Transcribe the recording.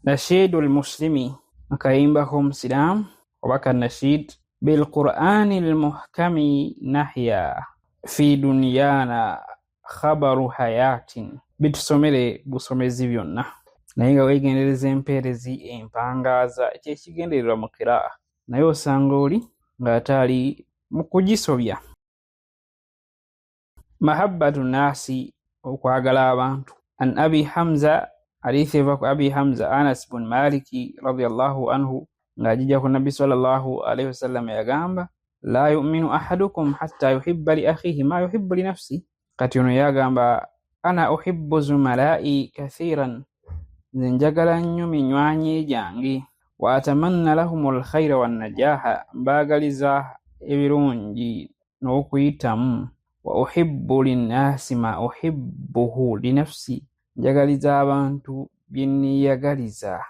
nashidu lmuslimi, akayimba k'omusilaamu obaka nashid bilqur'ani lmuhkami nahya fi dunyana khabaru hayatin, bitusomere busomezi byonna naye nga weegendereza empeerezi empangaaza ekyekigendererwa mu qiraa, naye osanga oli ng'ate ali mu kugisobya. Mahabbatu nnaasi, okwagala abantu. An abi Hamza, hadithi eva ku abi Hamza Anas bun Maliki radiyallahu anhu ng'ajija ku nabbi sallallahu alayhi wasallam yagamba la yu'minu ahadukum hatta yuhibba li akhihi ma yuhibbu li nafsi. Kati ono yagamba ana uhibbu zumalai kathiran, nze njagala nnyo minywanyi gyange, wa atamanna lahumul khayra wan najaha, mbaagaliza ebirungi n'okuyitamu, wa uhibbu linnaasi ma uhibbuhu li nafsi, njagaliza abantu bye nneeyagaliza